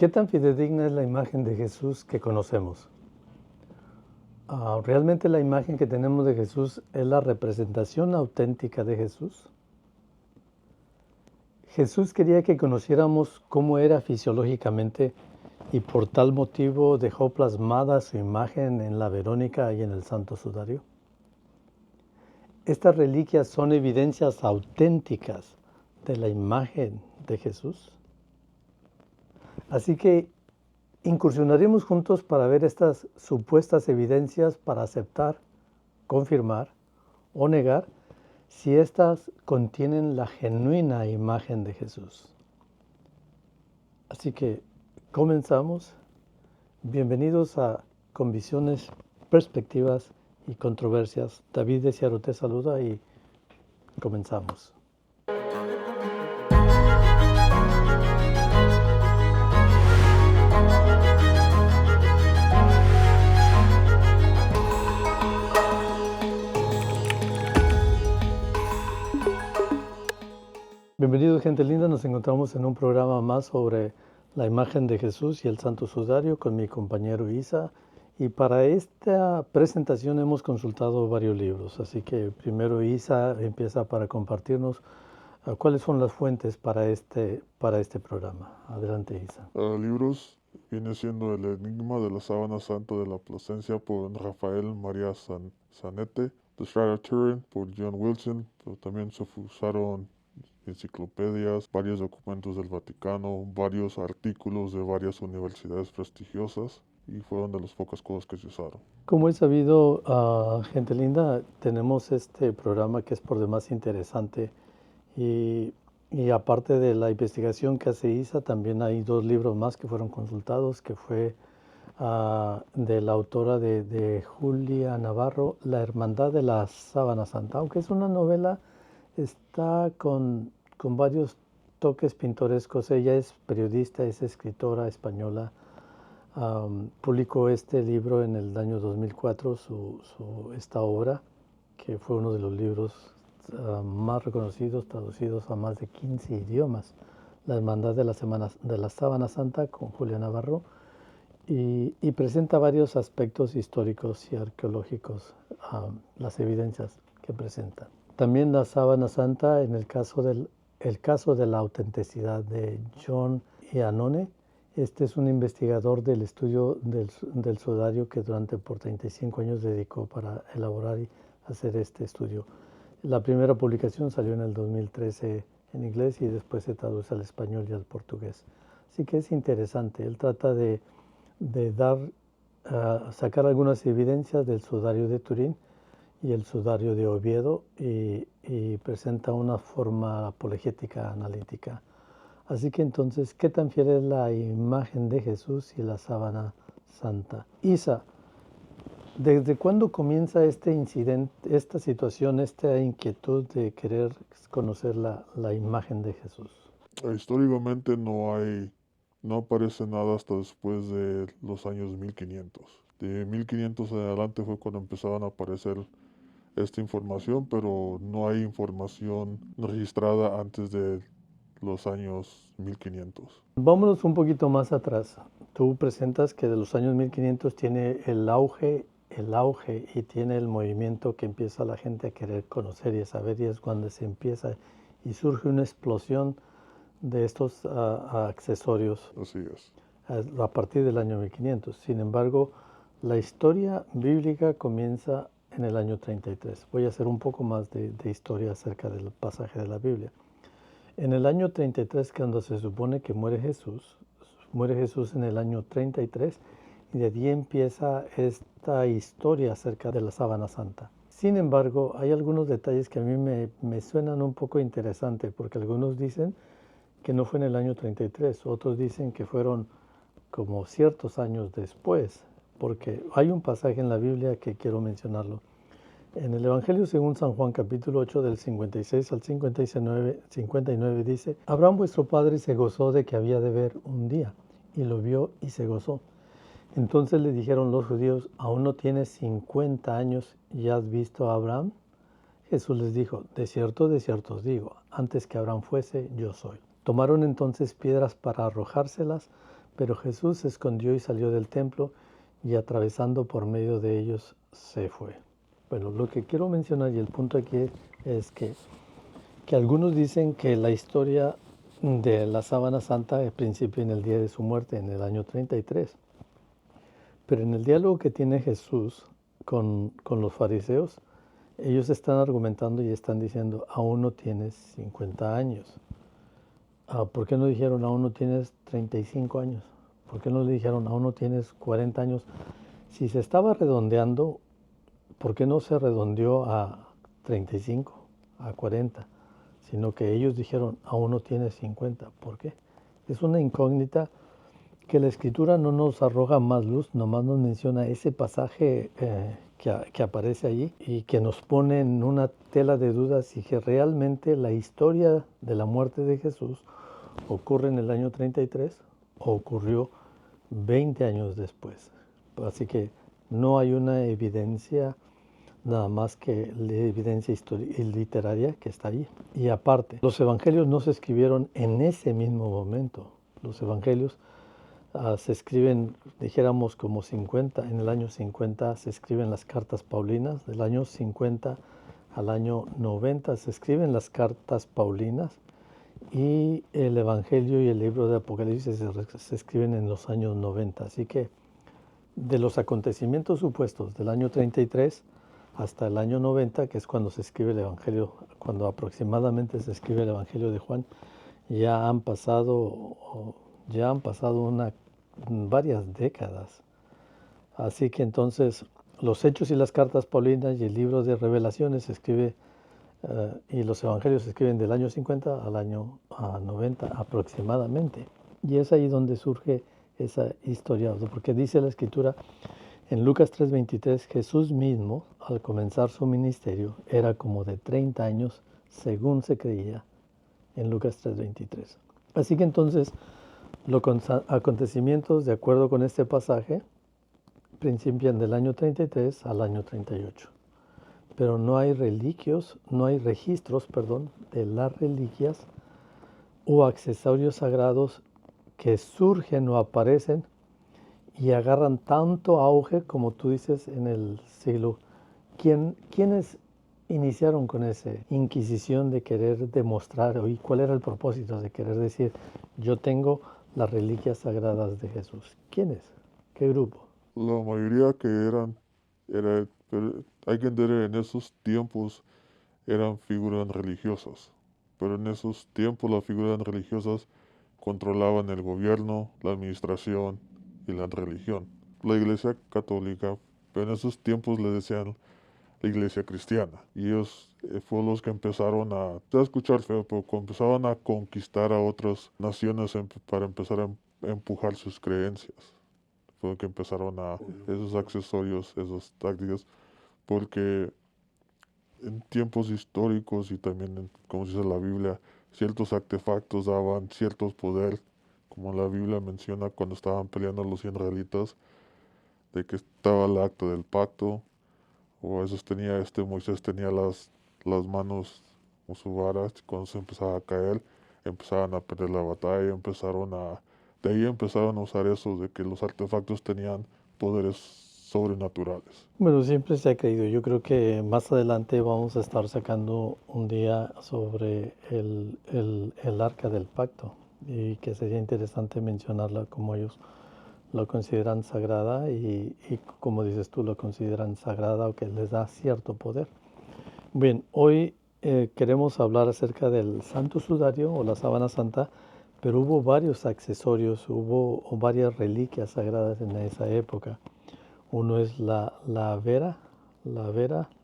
¿Qué tan fidedigna es la imagen de Jesús que conocemos? ¿Realmente la imagen que tenemos de Jesús es la representación auténtica de Jesús? Jesús quería que conociéramos cómo era fisiológicamente y por tal motivo dejó plasmada su imagen en la Verónica y en el Santo Sudario. Estas reliquias son evidencias auténticas de la imagen de Jesús. Así que incursionaremos juntos para ver estas supuestas evidencias para aceptar, confirmar o negar si éstas contienen la genuina imagen de Jesús. Así que comenzamos. Bienvenidos a Convicciones, Perspectivas y Controversias. David de Ciaro te saluda y comenzamos. Bienvenidos, gente linda. Nos encontramos en un programa más sobre la imagen de Jesús y el Santo Sudario con mi compañero Isa. Y para esta presentación hemos consultado varios libros. Así que primero Isa empieza para compartirnos cuáles son las fuentes para este programa. Adelante, Isa. Libros viene siendo El Enigma de la Sábana Santa de la Plasencia por Rafael María Zanete, The Shroud of Turin por John Wilson, pero también se usaron enciclopedias, varios documentos del Vaticano, varios artículos de varias universidades prestigiosas y fueron de las pocas cosas que se usaron. Como he sabido, gente linda, tenemos este programa que es por demás interesante y aparte de la investigación que hace Isa, también hay dos libros más que fueron consultados, que fue de la autora de Julia Navarro, La Hermandad de la Sábana Santa, aunque es una novela, está con varios toques pintorescos. Ella es periodista, es escritora española. Publicó este libro en el año 2004, esta obra, que fue uno de los libros más reconocidos, traducidos a más de 15 idiomas, La Hermandad de la Sábana Santa, con Julia Navarro, y presenta varios aspectos históricos y arqueológicos, las evidencias que presenta. También la Sábana Santa, en el caso de la autenticidad de John Iannone. Este es un investigador del estudio del sudario que por 35 años dedicó para elaborar y hacer este estudio. La primera publicación salió en el 2013 en inglés y después se traduce al español y al portugués. Así que es interesante. Él trata de sacar algunas evidencias del sudario de Turín y el sudario de Oviedo y presenta una forma apologética analítica. Así que entonces, ¿qué tan fiel es la imagen de Jesús y la sábana santa? Isa, ¿desde cuándo comienza este incidente, esta situación, esta inquietud de querer conocer la imagen de Jesús? Históricamente no aparece nada hasta después de los años 1500. De 1500 en adelante fue cuando empezaban a aparecer esta información, pero no hay información registrada antes de los años 1500. Vámonos un poquito más atrás. Tú presentas que de los años 1500 tiene el auge y tiene el movimiento que empieza la gente a querer conocer y a saber, y es cuando se empieza y surge una explosión de estos accesorios. Así es. A partir del año 1500. Sin embargo, la historia bíblica comienza en el año 33. Voy a hacer un poco más de historia acerca del pasaje de la Biblia. En el año 33, cuando se supone que muere Jesús en el año 33, y de allí empieza esta historia acerca de la sábana santa. Sin embargo, hay algunos detalles que a mí me suenan un poco interesantes, porque algunos dicen que no fue en el año 33, otros dicen que fueron como ciertos años después, porque hay un pasaje en la Biblia que quiero mencionarlo. En el Evangelio según San Juan, capítulo 8, del 56 al 59 dice: Abraham vuestro padre se gozó de que había de ver un día, y lo vio y se gozó. Entonces le dijeron los judíos: ¿aún no tienes 50 años y has visto a Abraham? Jesús les dijo: de cierto os digo, antes que Abraham fuese, yo soy. Tomaron entonces piedras para arrojárselas, Pero Jesús se escondió y salió del templo y atravesando por medio de ellos se fue. Bueno, lo que quiero mencionar y el punto aquí es que algunos dicen que la historia de la sábana santa principia en el día de su muerte, en el año 33. Pero en el diálogo que tiene Jesús con los fariseos, ellos están argumentando y están diciendo, aún no tienes 50 años. ¿Por qué no dijeron, aún no tienes 35 años? ¿Por qué no le dijeron, aún no tienes 40 años? Si se estaba redondeando, ¿por qué no se redondeó a 35, a 40? Sino que ellos dijeron, aún no tienes 50. ¿Por qué? Es una incógnita que la Escritura no nos arroja más luz, nomás nos menciona ese pasaje que aparece allí y que nos pone en una tela de dudas y que realmente la historia de la muerte de Jesús ocurre en el año 33 o ocurrió 20 años después. Así que no hay una evidencia, nada más que la evidencia literaria que está allí. Y aparte, los evangelios no se escribieron en ese mismo momento. Los evangelios se escriben, dijéramos, como 50, en el año 50 se escriben las cartas paulinas, del año 50 al año 90 se escriben las cartas paulinas y el Evangelio y el libro de Apocalipsis se escriben en los años 90. Así que de los acontecimientos supuestos del año 33 hasta el año 90, que es cuando se escribe el Evangelio, cuando aproximadamente se escribe el Evangelio de Juan, ya han pasado varias décadas. Así que entonces los Hechos y las cartas paulinas y el libro de Revelaciones se escribe y los evangelios se escriben del año 50 al año 90 aproximadamente. Y es ahí donde surge esa historia, porque dice la Escritura en Lucas 3:23, Jesús mismo, al comenzar su ministerio, era como de 30 años, según se creía en Lucas 3:23. Así que entonces los acontecimientos, de acuerdo con este pasaje, principian del año 33 al año 38. Pero no hay registros, de las reliquias o accesorios sagrados que surgen o aparecen y agarran tanto auge, como tú dices, en el siglo. ¿Quiénes iniciaron con esa inquisición de querer demostrar, y cuál era el propósito de querer decir, yo tengo las reliquias sagradas de Jesús? ¿Quiénes? ¿Qué grupo? La mayoría que pero hay que entender, en esos tiempos eran figuras religiosas, pero en esos tiempos las figuras religiosas controlaban el gobierno, la administración y la religión. La iglesia católica, pero en esos tiempos le decían la iglesia cristiana. Y ellos fueron los que empezaron te voy a escuchar feo, pero empezaban a conquistar a otras naciones para empezar a empujar sus creencias. Fue que empezaron esos accesorios, esas tácticas, porque en tiempos históricos y también, como dice la Biblia, ciertos artefactos daban ciertos poder, como la Biblia menciona cuando estaban peleando los israelitas, de que estaba el acta del pacto, o a veces Moisés tenía las manos o su vara, cuando se empezaba a caer, empezaban a perder la batalla, de ahí empezaron a usar eso, de que los artefactos tenían poderes sobrenaturales. Bueno, siempre se ha creído. Yo creo que más adelante vamos a estar sacando un día sobre el arca del pacto y que sería interesante mencionarla como ellos lo consideran sagrada y como dices tú, lo consideran sagrada o que les da cierto poder. Bien, hoy queremos hablar acerca del Santo Sudario o la Sábana Santa, pero hubo varios accesorios, hubo varias reliquias sagradas en esa época. Uno es la vera,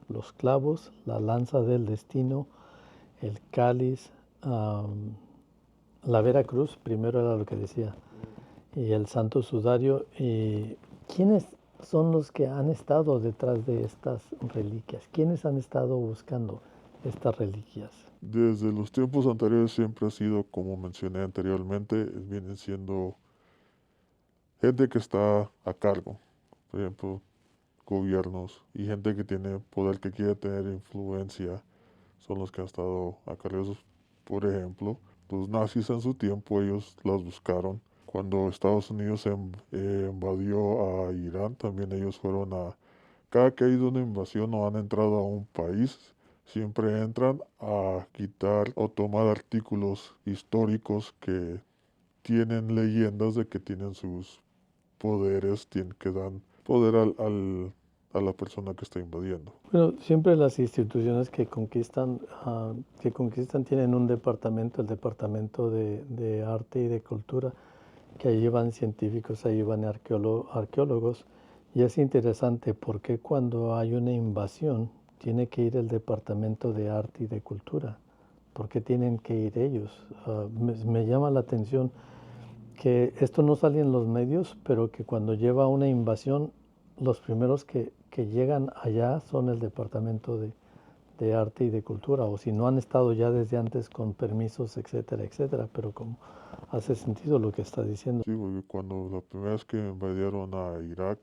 los clavos, la lanza del destino, el cáliz, la vera cruz, primero era lo que decía, y el santo sudario. ¿Y quiénes son los que han estado detrás de estas reliquias? ¿Quiénes han estado buscando estas reliquias? Desde los tiempos anteriores siempre ha sido, como mencioné anteriormente, vienen siendo gente que está a cargo, por ejemplo, gobiernos y gente que tiene poder, que quiere tener influencia, son los que han estado a cargo. Por ejemplo, los nazis en su tiempo, ellos las buscaron Cuando Estados Unidos invadió a Irán, también ellos fueron cada que ha ido una invasión o han entrado a un país, siempre entran a quitar o tomar artículos históricos que tienen leyendas de que tienen sus poderes, que dan poder a la persona que está invadiendo. Bueno, siempre las instituciones que conquistan tienen un departamento, el departamento de arte y de cultura, que ahí van científicos, ahí van arqueólogos, y es interesante porque cuando hay una invasión tiene que ir el departamento de arte y de cultura. ¿Por qué tienen que ir ellos? Me llama la atención que esto no sale en los medios, pero que cuando lleva una invasión, los primeros que llegan allá son el departamento de arte y de cultura, o si no han estado ya desde antes con permisos, etcétera, etcétera, pero como hace sentido lo que está diciendo. Sí, porque cuando la primera vez que invadieron a Irak,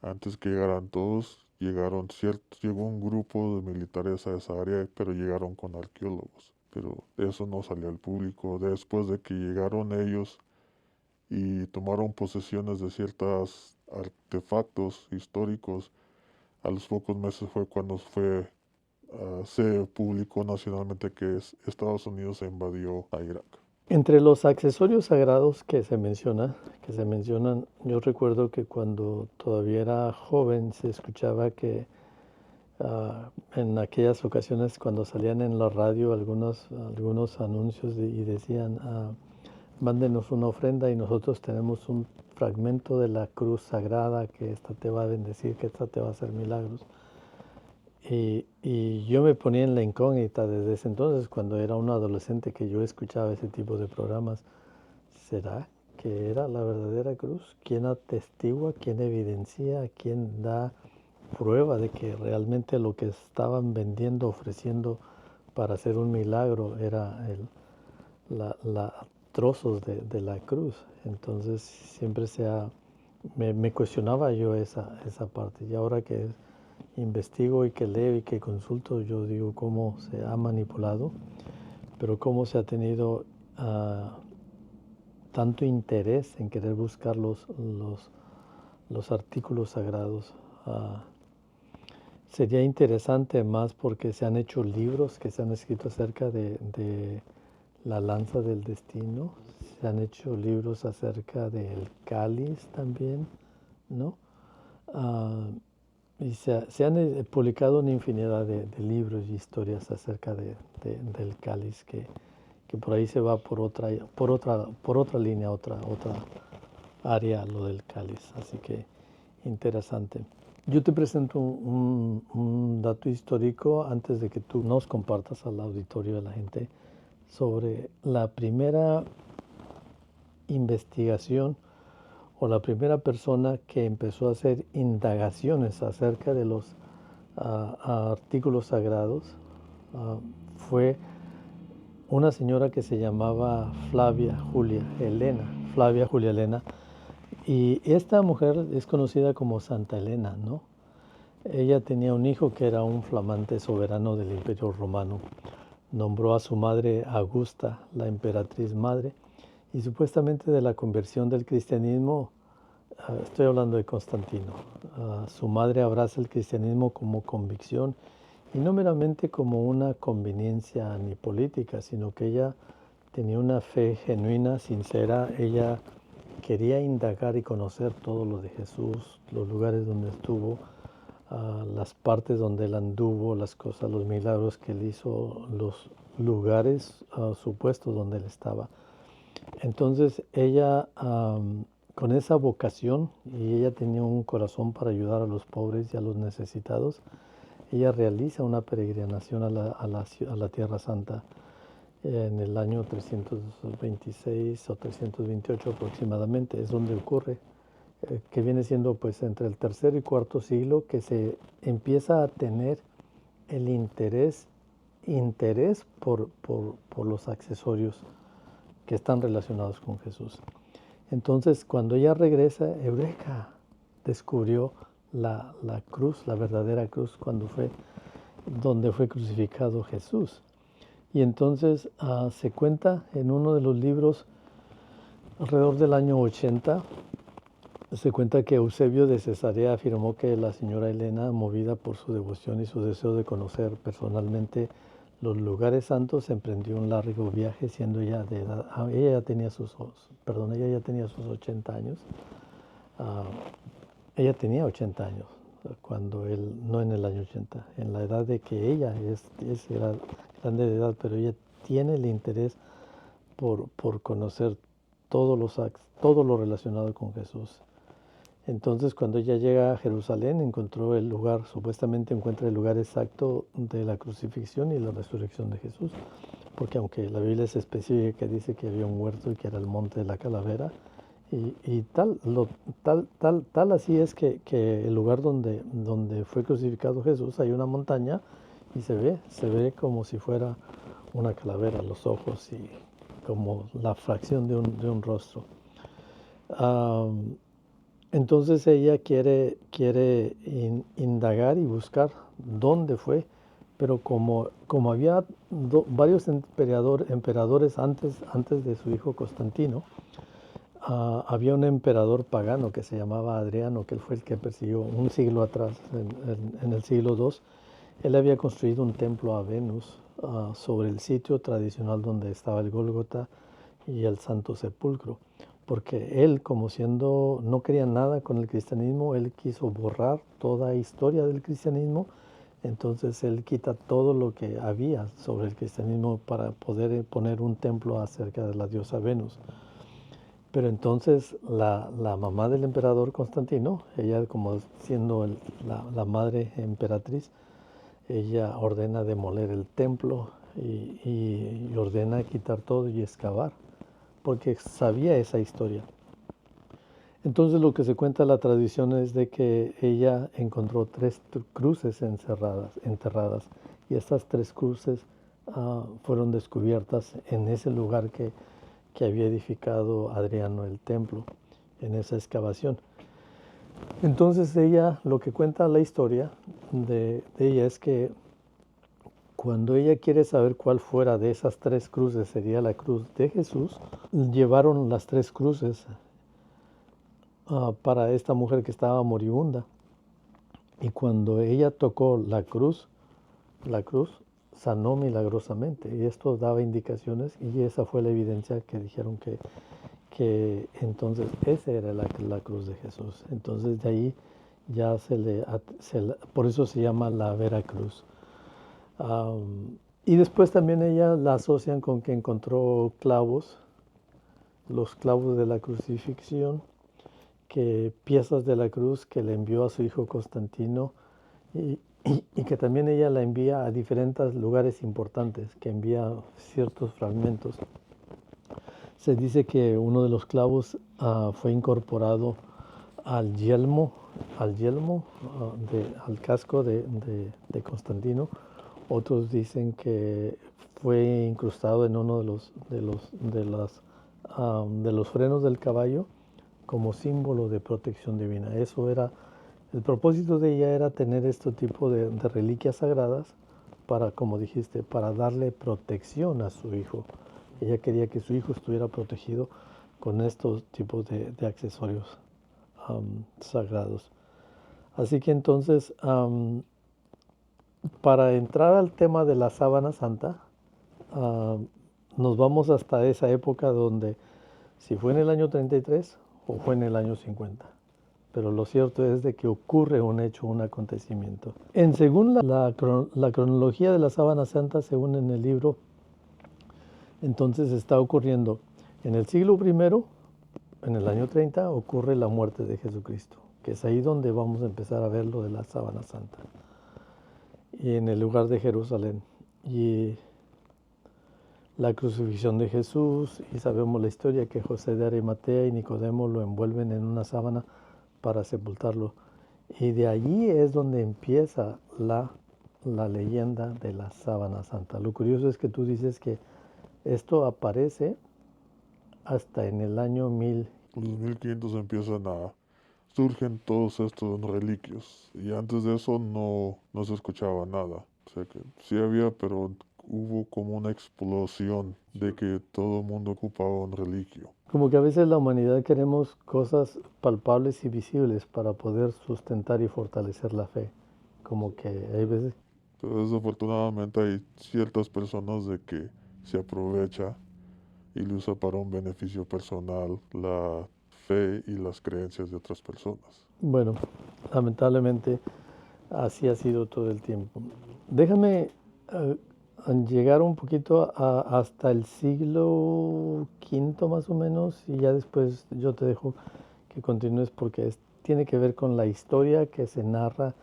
antes que llegaran todos, llegó un grupo de militares a esa área, pero llegaron con arqueólogos. Pero eso no salió al público. Después de que llegaron ellos y tomaron posesiones de ciertos artefactos históricos, a los pocos meses fue cuando se publicó nacionalmente que Estados Unidos invadió a Irak. Entre los accesorios sagrados que se mencionan, yo recuerdo que cuando todavía era joven se escuchaba que en aquellas ocasiones cuando salían en la radio algunos anuncios y decían, mándenos una ofrenda y nosotros tenemos un fragmento de la cruz sagrada que esta te va a bendecir, que esta te va a hacer milagros. Y yo me ponía en la incógnita desde ese entonces, cuando era un adolescente, que yo escuchaba ese tipo de programas. ¿Será que era la verdadera cruz? ¿Quién atestigua, quién evidencia, quién da prueba de que realmente lo que estaban vendiendo, ofreciendo para hacer un milagro era trozos de la cruz? Entonces siempre me cuestionaba yo esa parte, y ahora que investigo y que leo y que consulto, yo digo cómo se ha manipulado, pero cómo se ha tenido tanto interés en querer buscar los artículos sagrados. Sería interesante más porque se han hecho libros que se han escrito acerca de la lanza del destino, se han hecho libros acerca del cáliz también, ¿no? Y se han publicado una infinidad de libros y historias acerca del cáliz, que por ahí se va por otra línea, otra área, lo del cáliz. Así que interesante. Yo te presento un dato histórico antes de que tú nos compartas al auditorio, de la gente, sobre la primera investigación o la primera persona que empezó a hacer indagaciones acerca de los artículos sagrados. Fue una señora que se llamaba Flavia Julia Elena, y esta mujer es conocida como Santa Elena, ¿no? Ella tenía un hijo que era un flamante soberano del Imperio Romano. Nombró a su madre Augusta, la emperatriz madre, y supuestamente de la conversión del cristianismo, estoy hablando de Constantino, su madre abraza el cristianismo como convicción y no meramente como una conveniencia ni política, sino que ella tenía una fe genuina, sincera. Ella quería indagar y conocer todo lo de Jesús, los lugares donde estuvo, las partes donde él anduvo, las cosas, los milagros que él hizo, los lugares supuestos donde él estaba. Entonces ella, con esa vocación, y ella tenía un corazón para ayudar a los pobres y a los necesitados, ella realiza una peregrinación a la Tierra Santa en el año 326 o 328 aproximadamente. Es donde ocurre, que viene siendo pues entre el tercer y cuarto siglo, que se empieza a tener el interés por los accesorios que están relacionados con Jesús. Entonces, cuando ella regresa, Eureka, descubrió la cruz, la verdadera cruz, donde fue crucificado Jesús. Y entonces se cuenta en uno de los libros Alrededor del año 80, se cuenta que Eusebio de Cesarea afirmó que la señora Elena, movida por su devoción y su deseo de conocer personalmente los lugares santos, emprendió un largo viaje siendo ella de edad, ella ya tenía sus 80 años. Ah, ella tenía 80 años cuando él, no en el año 80, en la edad de que ella era grande de edad, pero ella tiene el interés por conocer todo lo relacionado con Jesús. Entonces, cuando ella llega a Jerusalén, encontró el lugar, supuestamente encuentra el lugar exacto de la crucifixión y la resurrección de Jesús, porque aunque la Biblia es específica que dice que había un huerto y que era el monte de la calavera, y tal así es que el lugar donde fue crucificado Jesús, hay una montaña y se ve como si fuera una calavera, los ojos y como la fracción de un rostro. Entonces ella quiere indagar y buscar dónde fue, pero como había varios emperadores antes de su hijo Constantino, había un emperador pagano que se llamaba Adriano, que él fue el que persiguió un siglo atrás, en el siglo II. Él había construido un templo a Venus sobre el sitio tradicional donde estaba el Gólgota y el Santo Sepulcro, porque él, como no quería nada con el cristianismo, él quiso borrar toda historia del cristianismo. Entonces él quita todo lo que había sobre el cristianismo para poder poner un templo acerca de la diosa Venus. Pero entonces la mamá del emperador Constantino, ella como siendo la madre emperatriz, ella ordena demoler el templo y ordena quitar todo y excavar, porque sabía esa historia. Entonces lo que se cuenta en la tradición es de que ella encontró 3 cruces enterradas, y estas 3 cruces fueron descubiertas en ese lugar que había edificado Adriano el templo, en esa excavación. Entonces ella, lo que cuenta la historia de ella es que cuando ella quiere saber cuál fuera de esas 3 cruces sería la cruz de Jesús, llevaron las 3 cruces para esta mujer que estaba moribunda. Y cuando ella tocó la cruz sanó milagrosamente. Y esto daba indicaciones, y esa fue la evidencia que dijeron que entonces esa era la cruz de Jesús. Entonces de ahí ya por eso se llama la Veracruz. Y después también ella la asocian con que encontró clavos, los clavos de la crucifixión, que piezas de la cruz que le envió a su hijo Constantino, y que también ella la envía a diferentes lugares importantes, que envía ciertos fragmentos. Se dice que uno de los clavos fue incorporado al yelmo, al casco de Constantino. Otros dicen que fue incrustado en uno de los frenos del caballo como símbolo de protección divina. Eso era, el propósito de ella era tener este tipo de reliquias sagradas para, como dijiste, para darle protección a su hijo. Ella quería que su hijo estuviera protegido con estos tipos de accesorios sagrados. Así que entonces, para entrar al tema de la sábana santa, nos vamos hasta esa época donde, si fue en el año 33 o fue en el año 50. Pero lo cierto es de que ocurre un hecho, un acontecimiento. Según la cronología de la sábana santa, según en el libro, entonces está ocurriendo en el siglo I, en el año 30, ocurre la muerte de Jesucristo, que es ahí donde vamos a empezar a ver lo de la sábana santa, y en el lugar de Jerusalén. Y la crucifixión de Jesús, y sabemos la historia que José de Arimatea y Nicodemo lo envuelven en una sábana para sepultarlo. Y de allí es donde empieza la leyenda de la sábana santa. Lo curioso es que tú dices que esto aparece hasta en el año 1000. Los 1500 surgen todos estos reliquios. Y antes de eso no se escuchaba nada. O sea que sí había, pero hubo como una explosión de que todo el mundo ocupaba un reliquio. Como que a veces la humanidad queremos cosas palpables y visibles para poder sustentar y fortalecer la fe. Como que hay veces, Pero desafortunadamente hay ciertas personas de que se aprovecha y le usa para un beneficio personal la fe y las creencias de otras personas. bueno, lamentablemente así ha sido todo el tiempo. Déjame llegar un poquito hasta el siglo V más o menos y ya después yo te dejo que continúes porque tiene que ver con la historia que se narra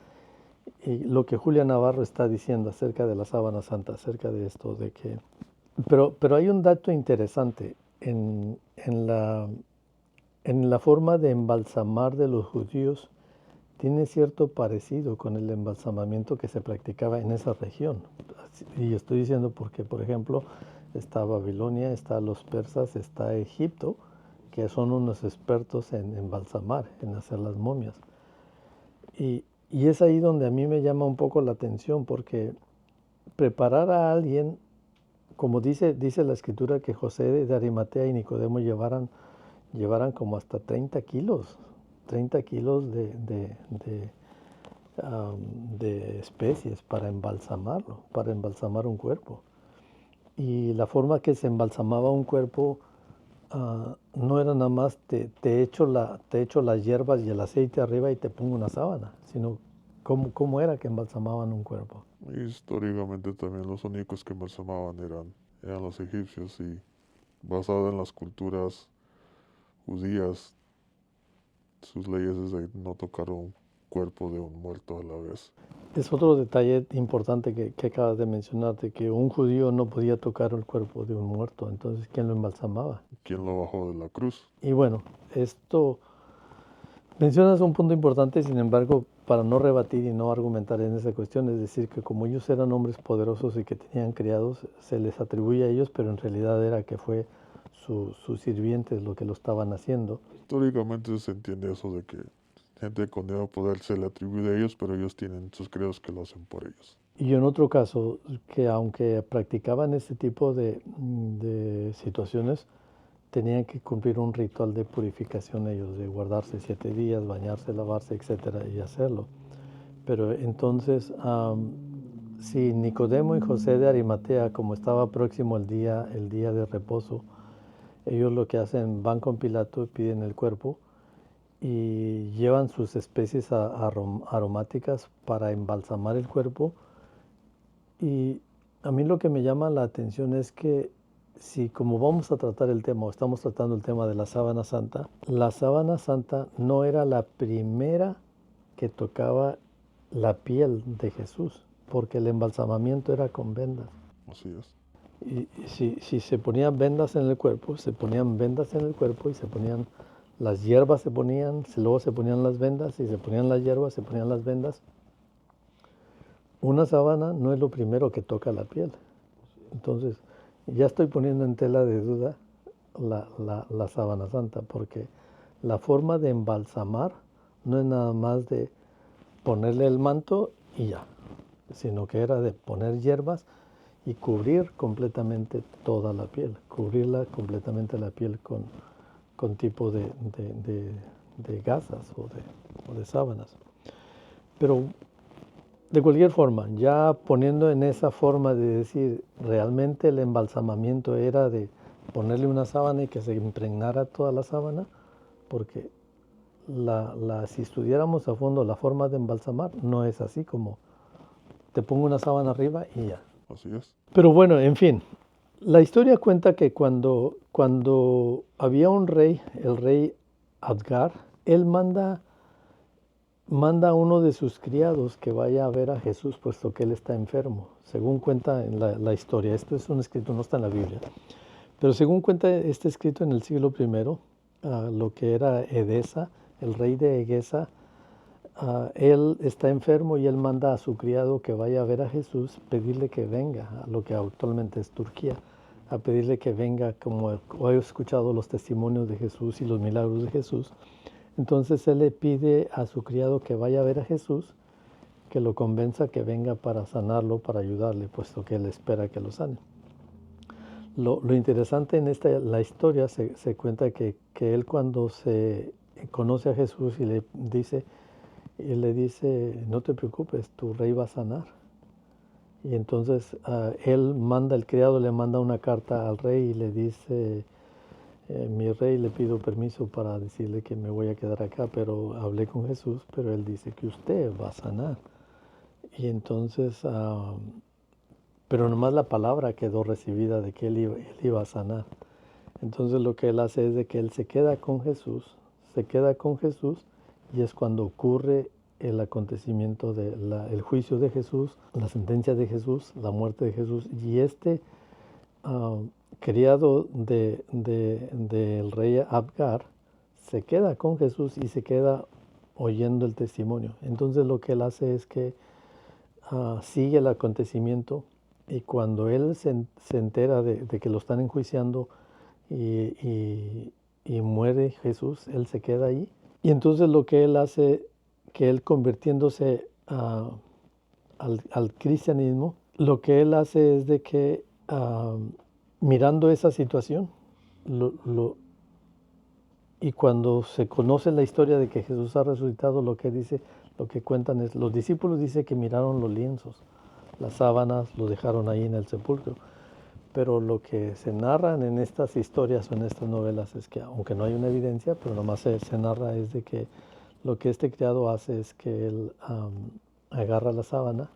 y lo que Julia Navarro está diciendo acerca de la sábana santa, acerca de esto, de que... Pero hay un dato interesante en la forma de embalsamar de los judíos. Tiene cierto parecido con el embalsamamiento que se practicaba en esa región. Y estoy diciendo porque, por ejemplo, está Babilonia, está los persas, está Egipto, que son unos expertos en embalsamar, en hacer las momias. Y es ahí donde a mí me llama un poco la atención, porque preparar a alguien, como dice la escritura, que José de Arimatea y Nicodemo llevaran como hasta 30 kilos, 30 kilos de especies para embalsamarlo, para embalsamar un cuerpo. Y la forma que se embalsamaba un cuerpo no era nada más te echo las hierbas y el aceite arriba y te pongo una sábana, sino cómo era que embalsamaban un cuerpo. Históricamente también los únicos que embalsamaban eran los egipcios y basado en las culturas judías, sus leyes es de no tocar un cuerpo de un muerto a la vez. Es otro detalle importante que acabas de mencionar, de que un judío no podía tocar el cuerpo de un muerto, entonces ¿quién lo embalsamaba? ¿Quién lo bajó de la cruz? Y bueno, esto mencionas un punto importante, sin embargo, para no rebatir y no argumentar en esa cuestión, es decir, que como ellos eran hombres poderosos y que tenían criados, se les atribuye a ellos, pero en realidad era que fue sus sirvientes lo que lo estaban haciendo. Históricamente se entiende eso de que gente con dinero poder se le atribuye a ellos, pero ellos tienen sus credos que lo hacen por ellos. Y en otro caso, que aunque practicaban este tipo de situaciones, tenían que cumplir un ritual de purificación ellos, de guardarse 7 días, bañarse, lavarse, etcétera, y hacerlo. Pero entonces, si Nicodemo y José de Arimatea, como estaba próximo el día de reposo, ellos lo que hacen, van con Pilato, piden el cuerpo y llevan sus especies aromáticas para embalsamar el cuerpo. Y a mí lo que me llama la atención es que si como vamos a tratar el tema, o estamos tratando el tema de la sábana santa no era la primera que tocaba la piel de Jesús, porque el embalsamamiento era con vendas. Así es. Y si se ponían vendas en el cuerpo, se ponían vendas en el cuerpo y se ponían las hierbas, luego se ponían las vendas y se ponían las hierbas, se ponían las vendas. Una sábana no es lo primero que toca la piel. Entonces, ya estoy poniendo en tela de duda la sábana santa, porque la forma de embalsamar no es nada más de ponerle el manto y ya, sino que era de poner hierbas y cubrir completamente toda la piel, cubrirla completamente la piel con tipo de gasas o de sábanas. Pero de cualquier forma, ya poniendo en esa forma de decir, realmente el embalsamamiento era de ponerle una sábana y que se impregnara toda la sábana, porque si estudiáramos a fondo la forma de embalsamar, no es así como te pongo una sábana arriba y ya. Así es. Pero bueno, en fin, la historia cuenta que cuando había un rey, el rey Adgar, él manda a uno de sus criados que vaya a ver a Jesús, puesto que él está enfermo, según cuenta en la historia. Esto es un escrito, no está en la Biblia, pero según cuenta este escrito en el siglo I, lo que era Edesa, el rey de Egesa, él está enfermo y él manda a su criado que vaya a ver a Jesús, pedirle que venga a lo que actualmente es Turquía, a pedirle que venga, como he escuchado los testimonios de Jesús y los milagros de Jesús. Entonces él le pide a su criado que vaya a ver a Jesús, que lo convenza que venga para sanarlo, para ayudarle, puesto que él espera que lo sane. Lo interesante en la historia se cuenta que él cuando se conoce a Jesús y le dice, no te preocupes, tu rey va a sanar. Y entonces el criado le manda una carta al rey y le dice, mi rey, le pido permiso para decirle que me voy a quedar acá, pero hablé con Jesús, pero él dice que usted va a sanar. Y entonces, pero nomás la palabra quedó recibida de que él iba a sanar. Entonces lo que él hace es de que él se queda con Jesús, y es cuando ocurre el acontecimiento el juicio de Jesús, la sentencia de Jesús, la muerte de Jesús, y criado del rey Abgar se queda con Jesús y se queda oyendo el testimonio. Entonces lo que él hace es que sigue el acontecimiento, y cuando él se entera de que lo están enjuiciando y muere Jesús, él se queda ahí. Y entonces lo que él hace, que él convirtiéndose al cristianismo, lo que él hace es de que mirando esa situación, y cuando se conoce la historia de que Jesús ha resucitado, lo que cuentan es, los discípulos dicen que miraron los lienzos, las sábanas, lo dejaron ahí en el sepulcro. Pero lo que se narran en estas historias o en estas novelas es que, aunque no hay una evidencia, pero nomás se narra es de que lo que este criado hace es que él agarra la sábana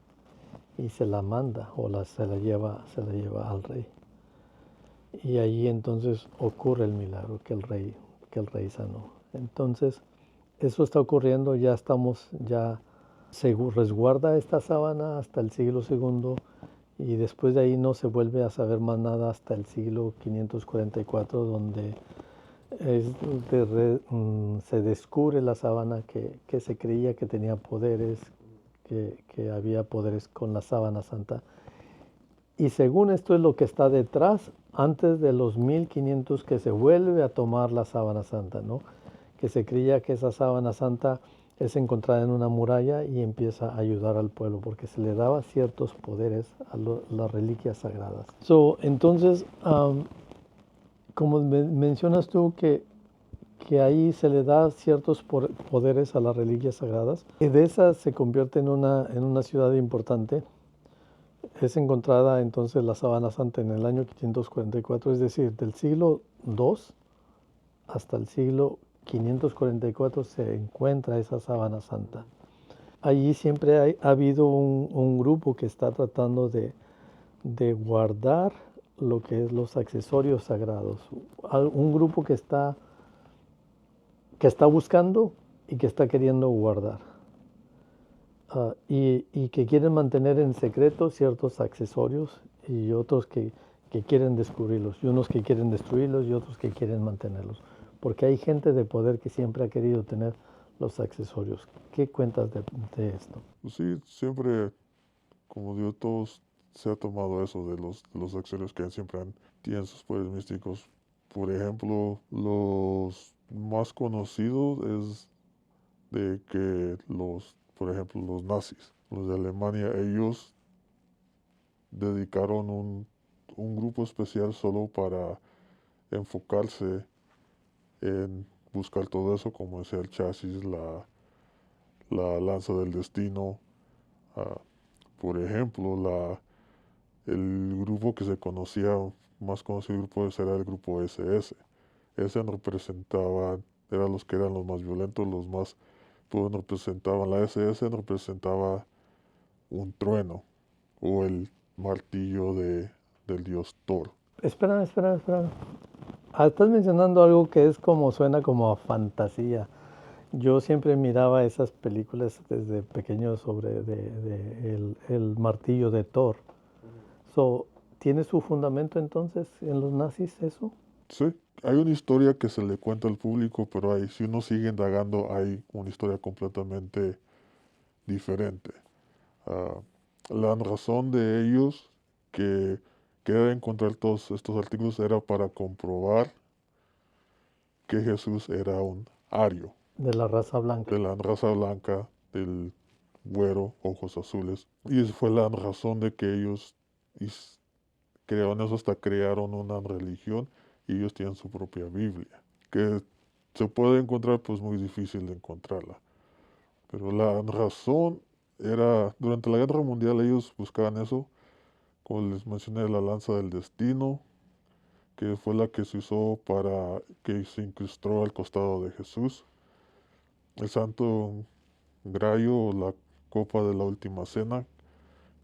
y se la manda o se la lleva al rey. Y ahí entonces ocurre el milagro que el rey sanó. Entonces, eso está ocurriendo, ya se resguarda esta sábana hasta el siglo II, y después de ahí no se vuelve a saber más nada hasta el siglo 544, donde se descubre la sábana que se creía que tenía poderes, que había poderes con la sábana santa. Y según esto es lo que está detrás, antes de los 1500, que se vuelve a tomar la sábana santa, ¿no? Que se creía que esa sábana santa es encontrada en una muralla y empieza a ayudar al pueblo, porque se le daba ciertos poderes a las reliquias sagradas. Entonces, como mencionas tú que ahí se le da ciertos poderes a las reliquias sagradas, y de esas se convierte en una ciudad importante. Es encontrada entonces la sábana santa en el año 544, es decir, del siglo II hasta el siglo 544 se encuentra esa sábana santa. Allí siempre ha habido un grupo que está tratando de guardar lo que es los accesorios sagrados. Un grupo que está buscando y que está queriendo guardar. Y que quieren mantener en secreto ciertos accesorios, y otros que quieren descubrirlos, y unos que quieren destruirlos y otros que quieren mantenerlos. Porque hay gente de poder que siempre ha querido tener los accesorios. ¿Qué cuentas de esto? Pues sí, siempre, como digo, todos se ha tomado eso de los accesorios que siempre tienen sus poderes místicos. Por ejemplo, los más conocidos es de que por ejemplo, los nazis, los de Alemania, ellos dedicaron un grupo especial solo para enfocarse en buscar todo eso, como decía el chasis, la lanza del destino. ah, por ejemplo, el grupo que se conocía, más conocido grupo era el grupo SS. Ese eran los que eran los más violentos, los más, pues representaban, la SS representaba un trueno o el martillo del dios Thor. Espera. Estás mencionando algo que suena como a fantasía. Yo siempre miraba esas películas desde pequeño sobre el martillo de Thor. ¿Tiene su fundamento entonces en los nazis eso? Sí, hay una historia que se le cuenta al público, pero si uno sigue indagando, hay una historia completamente diferente. Ah, la razón de ellos que quería encontrar todos estos artículos era para comprobar que Jesús era un ario, De la raza blanca. de la raza blanca, del güero, ojos azules. Y esa fue la razón de que ellos crearon eso, hasta crearon una religión y ellos tienen su propia Biblia, que se puede encontrar, pues muy difícil de encontrarla. Pero la razón era, durante la Guerra Mundial ellos buscaban eso, como les mencioné, la lanza del destino, que fue la que se usó para que se incrustó al costado de Jesús. El Santo Grayo o la copa de la última cena,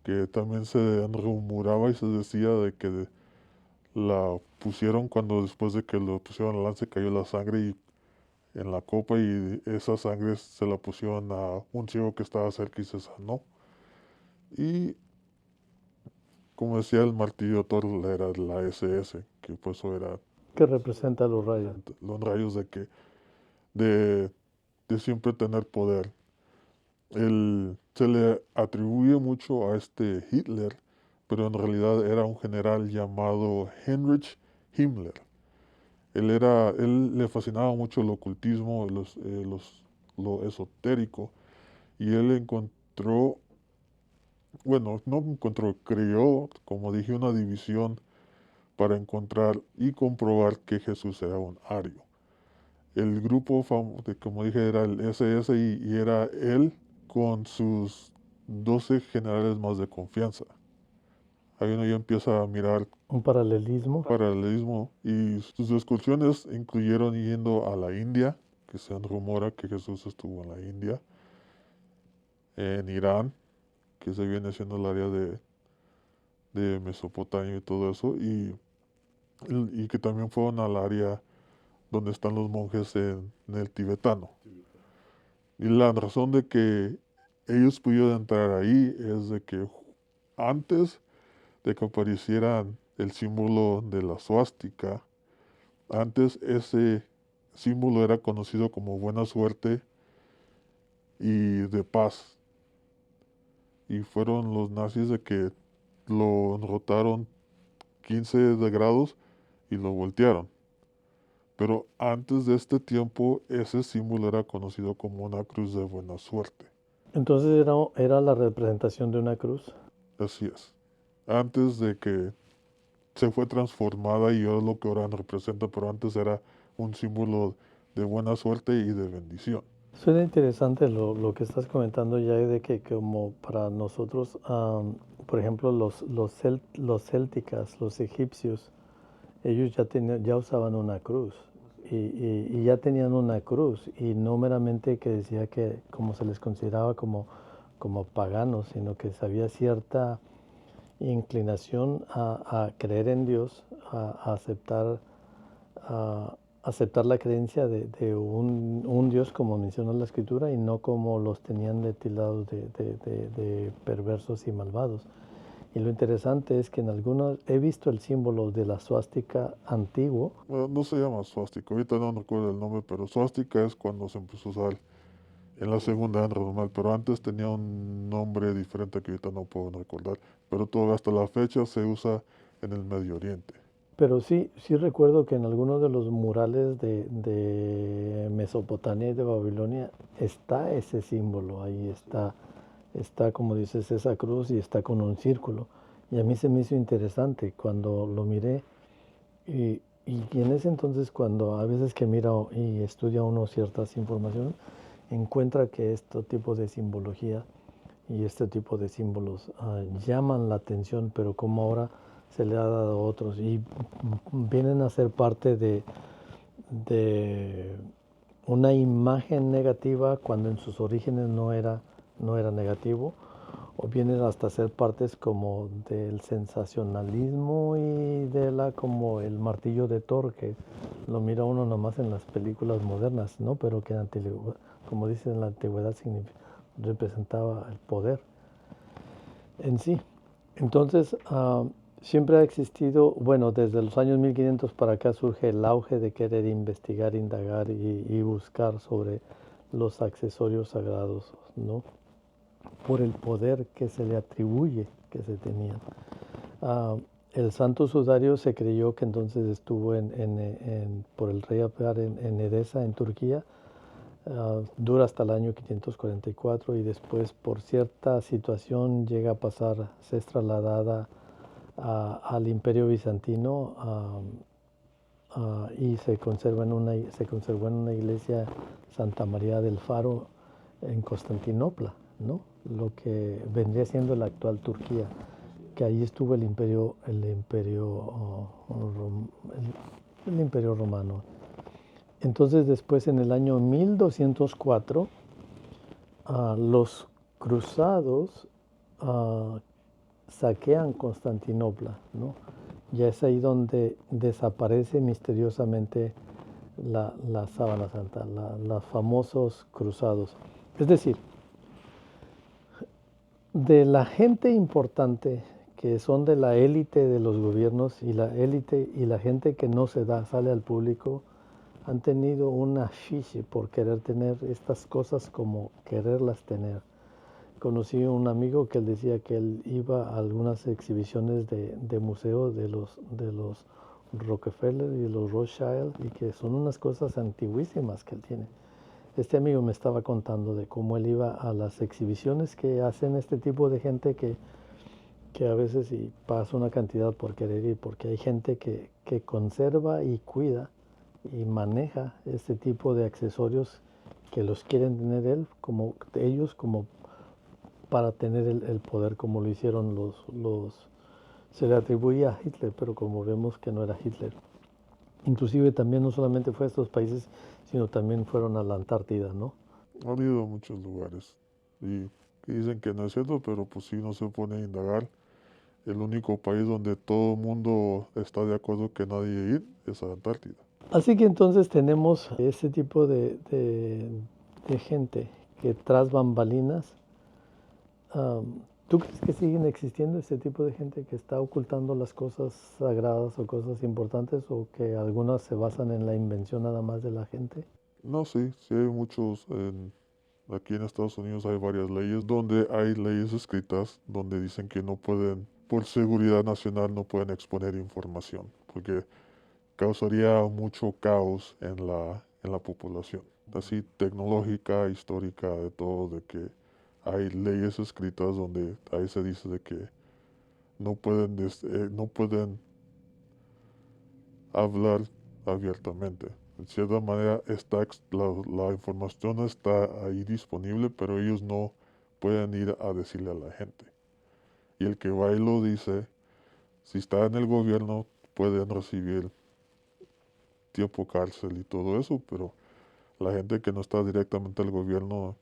que también se rumoraba y se decía de que la pusieron cuando después de que lo pusieron al lance cayó la sangre en la copa y esa sangre se la pusieron a un ciego que estaba cerca y se sanó. Y como decía el martillo de Thor era la SS, que pues eso era que representa los rayos. los rayos de, de siempre tener poder. Se le atribuye mucho a este Hitler, pero en realidad era un general llamado Heinrich Himmler. Él le fascinaba mucho el ocultismo, lo esotérico, y él encontró, bueno, no encontró, creó, como dije, una división para encontrar y comprobar que Jesús era un ario. El grupo, como dije, era el SS y era él con sus 12 generales más de confianza. Ahí uno ya empieza a mirar Un paralelismo. paralelismo y sus excursiones incluyeron yendo a la India, que se rumora que Jesús estuvo en la India, en Irán, que se viene siendo el área de Mesopotamia y todo eso, y que también fueron al área donde están los monjes en el tibetano. Y la razón de que ellos pudieron entrar ahí es de que antes de que apareciera el símbolo de la suástica, antes ese símbolo era conocido como buena suerte y de paz. Y fueron los nazis de que lo rotaron 15 de grados y lo voltearon. Pero antes de este tiempo, ese símbolo era conocido como una cruz de buena suerte. Entonces era la representación de una cruz. Así es. Antes de que se fue transformada y es lo que ahora representa, pero antes era un símbolo de buena suerte y de bendición. Suena interesante lo que estás comentando ya de que como para nosotros, por ejemplo, los célticas, los egipcios, ellos ya usaban una cruz y ya tenían una cruz y no meramente que decía que como se les consideraba como paganos, sino que había cierta inclinación a creer en Dios, a aceptar la creencia de un Dios como menciona la Escritura y no como los tenían tildados de perversos y malvados. Y lo interesante es que en algunos he visto el símbolo de la suástica antiguo. Bueno, no se llama suástica, ahorita no recuerdo el nombre, pero suástica es cuando se empezó a usar en la Segunda Guerra Mundial, pero antes tenía un nombre diferente que ahorita no puedo recordar, pero todavía hasta la fecha se usa en el Medio Oriente. Pero sí recuerdo que en algunos de los murales de Mesopotamia y de Babilonia está ese símbolo, ahí está como dices esa cruz y está con un círculo. Y a mí se me hizo interesante cuando lo miré y en ese entonces cuando a veces que mira y estudia uno ciertas informaciones, encuentra que este tipo de simbología y este tipo de símbolos llaman la atención, pero como ahora se le ha dado a otros y vienen a ser parte de una imagen negativa cuando en sus orígenes no era negativo, o vienen hasta ser partes como del sensacionalismo y como el martillo de Thor, que lo mira uno nomás en las películas modernas, ¿no? Pero que como dicen en la antigüedad representaba el poder en sí. Entonces, siempre ha existido, bueno, desde los años 1500 para acá surge el auge de querer investigar, indagar y buscar sobre los accesorios sagrados, ¿no? Por el poder que se le atribuye que se tenían. El Santo Sudario se creyó que entonces estuvo por el rey Alper en Edesa, en Turquía. Dura hasta el año 544 y después por cierta situación llega a pasar, se es trasladada al Imperio Bizantino y se conservó en una iglesia Santa María del Faro en Constantinopla, ¿no? Lo que vendría siendo la actual Turquía, que ahí estuvo el imperio romano. Entonces después, en el año 1204, los cruzados saquean Constantinopla, ¿no? Ya es ahí donde desaparece misteriosamente la sábana santa, los famosos cruzados. Es decir, de la gente importante que son de la élite de los gobiernos y la élite y la gente que no sale al público, han tenido un afiche por querer tener estas cosas como quererlas tener. Conocí a un amigo que él decía que él iba a algunas exhibiciones de museos de los Rockefeller y los Rothschild, y que son unas cosas antiguísimas que él tiene. Este amigo me estaba contando de cómo él iba a las exhibiciones que hacen este tipo de gente que a veces y pasa una cantidad por querer ir, porque hay gente que conserva y cuida y maneja este tipo de accesorios que los quieren tener ellos como para tener el poder, como lo hicieron se le atribuía a Hitler, pero como vemos que no era Hitler. Inclusive también no solamente fue a estos países, sino también fueron a la Antártida, ¿no? Han ido a muchos lugares y dicen que no es cierto, pero pues sí, no se pone a indagar. El único país donde todo el mundo está de acuerdo que nadie ir es a la Antártida. Así que entonces tenemos ese tipo de gente que tras bambalinas, ¿tú crees que siguen existiendo ese tipo de gente que está ocultando las cosas sagradas o cosas importantes, o que algunas se basan en la invención nada más de la gente? No, sí, sí hay muchos. Aquí en Estados Unidos hay varias leyes donde hay leyes escritas donde dicen que no pueden, por seguridad nacional, no pueden exponer información, porque causaría mucho caos en la población, así tecnológica, histórica, de todo, de que hay leyes escritas donde ahí se dice de que no pueden hablar abiertamente. De cierta manera la información está ahí disponible, pero ellos no pueden ir a decirle a la gente. Y el que va y lo dice, si está en el gobierno, pueden recibir tiempo cárcel y todo eso, pero la gente que no está directamente al gobierno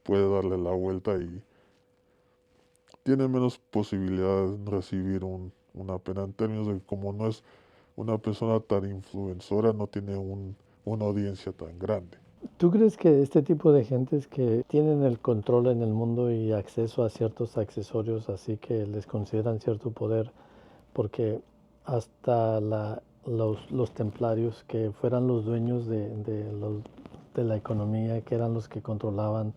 puede darle la vuelta y tiene menos posibilidades de recibir una pena en términos de que como no es una persona tan influencora, no tiene una audiencia tan grande. ¿Tú crees que este tipo de gentes que tienen el control en el mundo y acceso a ciertos accesorios, así que les consideran cierto poder, porque hasta los templarios, que fueran los dueños de la economía, que eran los que controlaban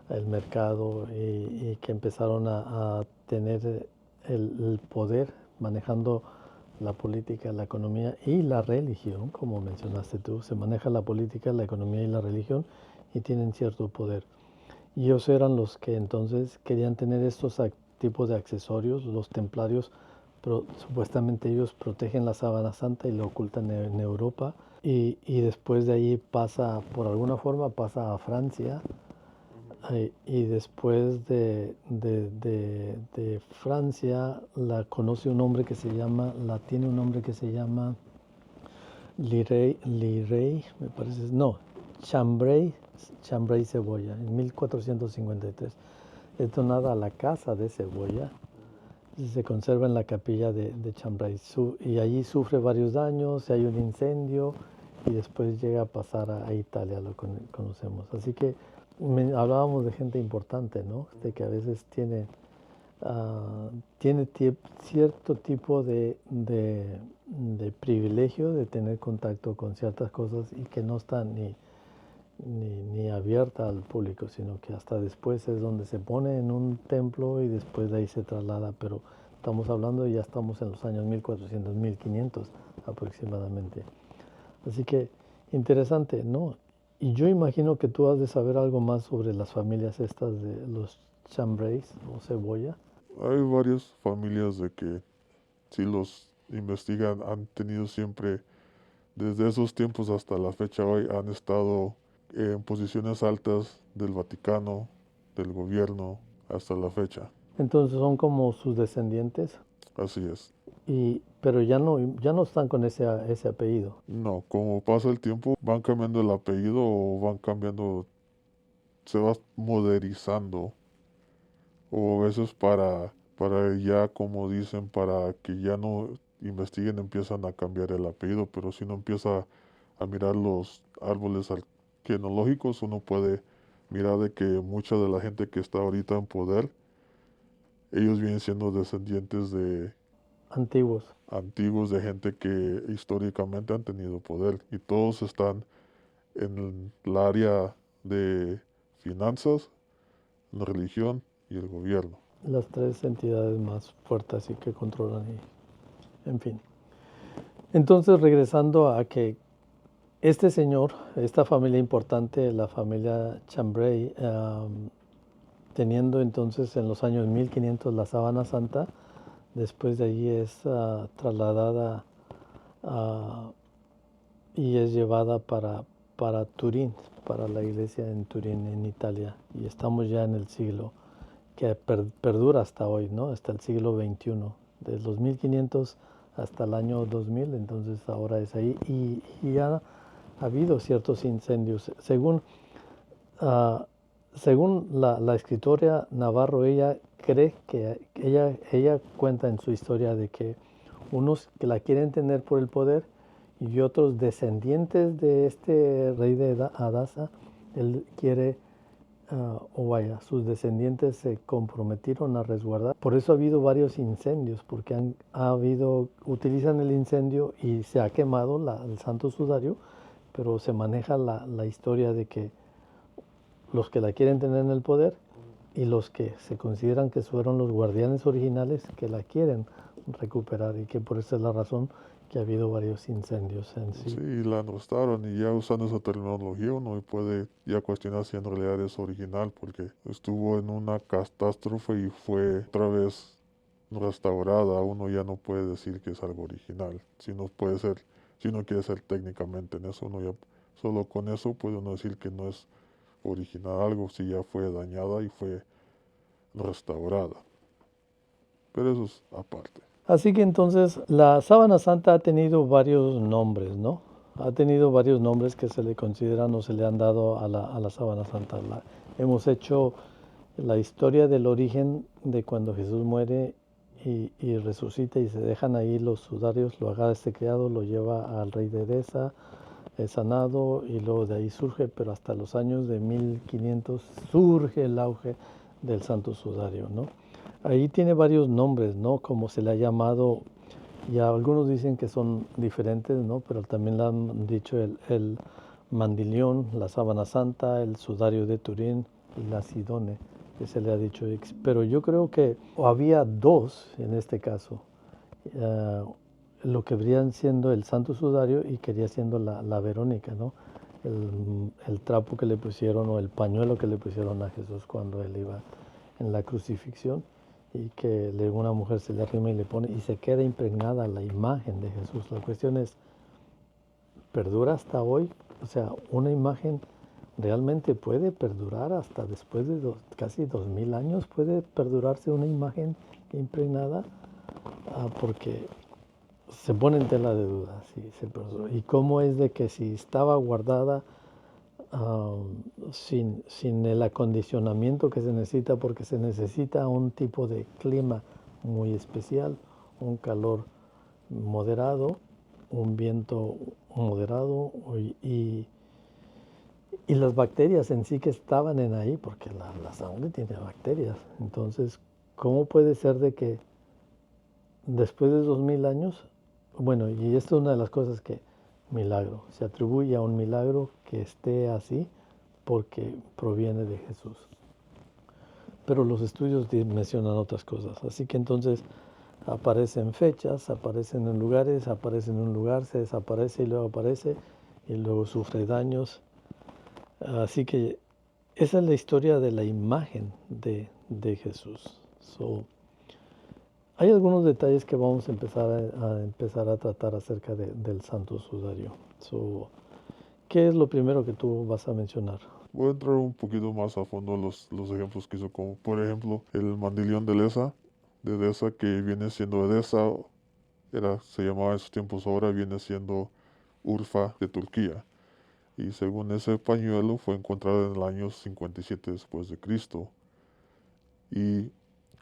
el mercado y que empezaron a tener el poder manejando la política, la economía y la religión, como mencionaste tú? Se maneja la política, la economía y la religión y tienen cierto poder. Y ellos eran los que entonces querían tener estos tipos de accesorios. Los templarios, supuestamente ellos protegen la sábana santa y la ocultan en Europa. Y después de ahí por alguna forma pasa a Francia. Y después de Francia tiene un nombre que se llama Lirey, me parece, no, Chambray Cebolla, en 1453. Es donada a la casa de Cebolla, se conserva en la capilla de Chambray, y allí sufre varios daños, hay un incendio, y después llega a pasar a Italia, lo conocemos. Así que hablábamos de gente importante, ¿no? De que a veces tiene cierto tipo de privilegio de tener contacto con ciertas cosas y que no está ni abierta al público, sino que hasta después es donde se pone en un templo y después de ahí se traslada. Pero estamos hablando, ya estamos en los años 1400, 1500 aproximadamente. Así que interesante, ¿no? Y yo imagino que tú has de saber algo más sobre las familias estas de los Chambrays o Cebolla. Hay varias familias de que si los investigan han tenido siempre, desde esos tiempos hasta la fecha hoy, han estado en posiciones altas del Vaticano, del gobierno, hasta la fecha. Entonces son como sus descendientes, Así es. pero ya no están con ese apellido. No, como pasa el tiempo, van cambiando el apellido o van cambiando, se va modernizando, o a veces para ya, como dicen, para que ya no investiguen, empiezan a cambiar el apellido, pero si uno empieza a mirar los árboles genealógicos, uno puede mirar de que mucha de la gente que está ahorita en poder, ellos vienen siendo descendientes de Antiguos. antiguos, de gente que históricamente han tenido poder, y todos están en el área de finanzas, la religión y el gobierno. Las tres entidades más fuertes y que controlan en fin. Entonces, regresando a que este señor, esta familia importante, la familia Chambray, teniendo entonces en los años 1500 la Sábana Santa, después de allí es trasladada y es llevada para Turín, para la iglesia en Turín, en Italia. Y estamos ya en el siglo que perdura hasta hoy, ¿no? Hasta el siglo XXI, desde los 1500 hasta el año 2000, entonces ahora es ahí. Y ha habido ciertos incendios. Según la escritora Navarro, ella cree que ella cuenta en su historia de que unos que la quieren tener por el poder y otros descendientes de este rey de Adasa, él quiere, sus descendientes se comprometieron a resguardar. Por eso ha habido varios incendios, porque utilizan el incendio y se ha quemado el Santo Sudario, pero se maneja la historia de que los que la quieren tener en el poder y los que se consideran que fueron los guardianes originales que la quieren recuperar, y que por esa es la razón que ha habido varios incendios en sí. Sí, la restauraron, y ya usando esa terminología uno puede ya cuestionar si en realidad es original, porque estuvo en una catástrofe y fue otra vez restaurada. Uno ya no puede decir que es algo original, si uno quiere ser técnicamente en eso, uno ya solo con eso puede uno decir que no es original algo si ya fue dañada y fue restaurada. Pero eso es aparte. Así que entonces la Sábana Santa ha tenido varios nombres, ¿no? Ha tenido varios nombres que se le consideran o se le han dado a la Sábana Santa. Hemos hecho la historia del origen de cuando Jesús muere y resucita, y se dejan ahí los sudarios, lo agarra este criado, lo lleva al rey de Edesa, es sanado, y luego de ahí surge, pero hasta los años de 1500 surge el auge del Santo Sudario, ¿no? Ahí tiene varios nombres, ¿no? Como se le ha llamado, y algunos dicen que son diferentes, ¿no? Pero también le han dicho el mandilión, la sábana santa, el sudario de Turín y la sidone, que se le ha dicho. Pero yo creo que había dos en este caso. Lo que verían siendo el Santo Sudario y quería siendo la Verónica, ¿no? El trapo que le pusieron o el pañuelo que le pusieron a Jesús cuando él iba en la crucifixión, y que una mujer se le arrima y le pone y se queda impregnada la imagen de Jesús. La cuestión es, ¿perdura hasta hoy? O sea, una imagen realmente puede perdurar hasta después de casi 2000 años, puede perdurarse una imagen impregnada, porque se pone en tela de duda si se perduró. ¿Y cómo es de que si estaba guardada sin el acondicionamiento que se necesita, porque se necesita un tipo de clima muy especial, un calor moderado, un viento moderado y las bacterias en sí que estaban en ahí, porque la sangre tiene bacterias? Entonces, ¿cómo puede ser de que después de 2000 años, bueno, y esto es una de las cosas que milagro, se atribuye a un milagro que esté así porque proviene de Jesús? Pero los estudios mencionan otras cosas, así que entonces aparecen fechas, aparecen en lugares, aparece en un lugar, se desaparece y luego aparece y luego sufre daños. Así que esa es la historia de la imagen de Jesús. Hay algunos detalles que vamos a empezar a tratar acerca del Santo Sudario. ¿Qué es lo primero que tú vas a mencionar? Voy a entrar un poquito más a fondo los ejemplos que hizo, como por ejemplo el mandilión de Edesa, que viene siendo Edesa, se llamaba en sus tiempos, ahora viene siendo Urfa de Turquía. Y según ese pañuelo fue encontrado en el año 57 después de Cristo. Y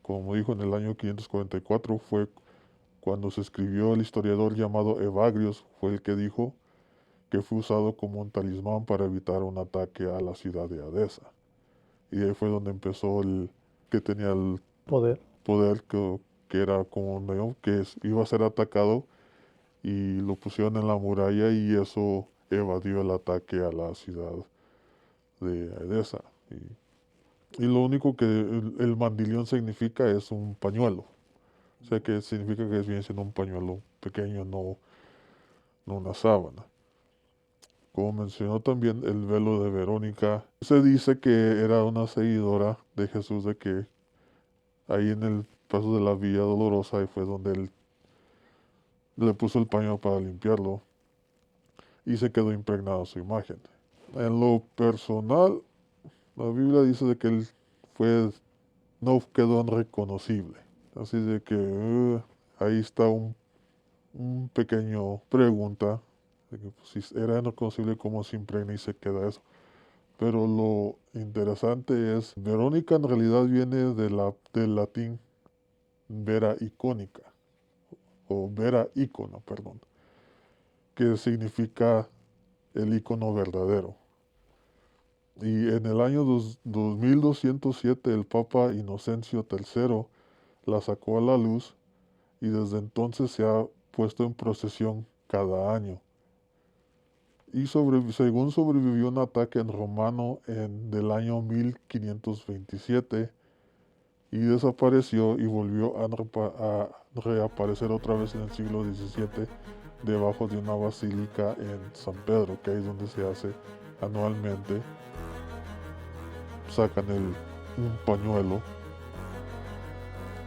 como dijo, en el año 544 fue cuando se escribió, el historiador llamado Evagrios fue el que dijo que fue usado como un talismán para evitar un ataque a la ciudad de Edesa. Y ahí fue donde empezó que tenía el Poder. poder que era como un león que iba a ser atacado, y lo pusieron en la muralla y eso evadió el ataque a la ciudad de Edesa. Y lo único que el mandilión significa es un pañuelo. O sea que significa que viene siendo un pañuelo pequeño, no una sábana. Como mencionó también el velo de Verónica, se dice que era una seguidora de Jesús, de que ahí en el paso de la Vía Dolorosa, ahí fue donde él le puso el paño para limpiarlo y se quedó impregnada su imagen. En lo personal, la Biblia dice de que él no quedó reconocible. Así de que ahí está un pequeño pregunta, de que pues, si era reconocible, cómo se impregna y se queda eso. Pero lo interesante es, Verónica en realidad viene del latín vera icónica, o vera ícono, perdón, que significa el icono verdadero. Y en el año 2207 el Papa Inocencio III la sacó a la luz, y desde entonces se ha puesto en procesión cada año. Y según sobrevivió un ataque en romano del año 1527, y desapareció y volvió a reaparecer otra vez en el siglo XVII debajo de una basílica en San Pedro, que es donde se hace anualmente. Sacan un pañuelo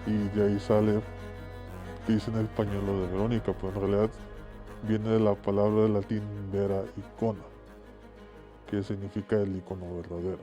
y de ahí sale que dicen el pañuelo de Verónica, pero en realidad viene de la palabra del latín vera icona, que significa el icono verdadero.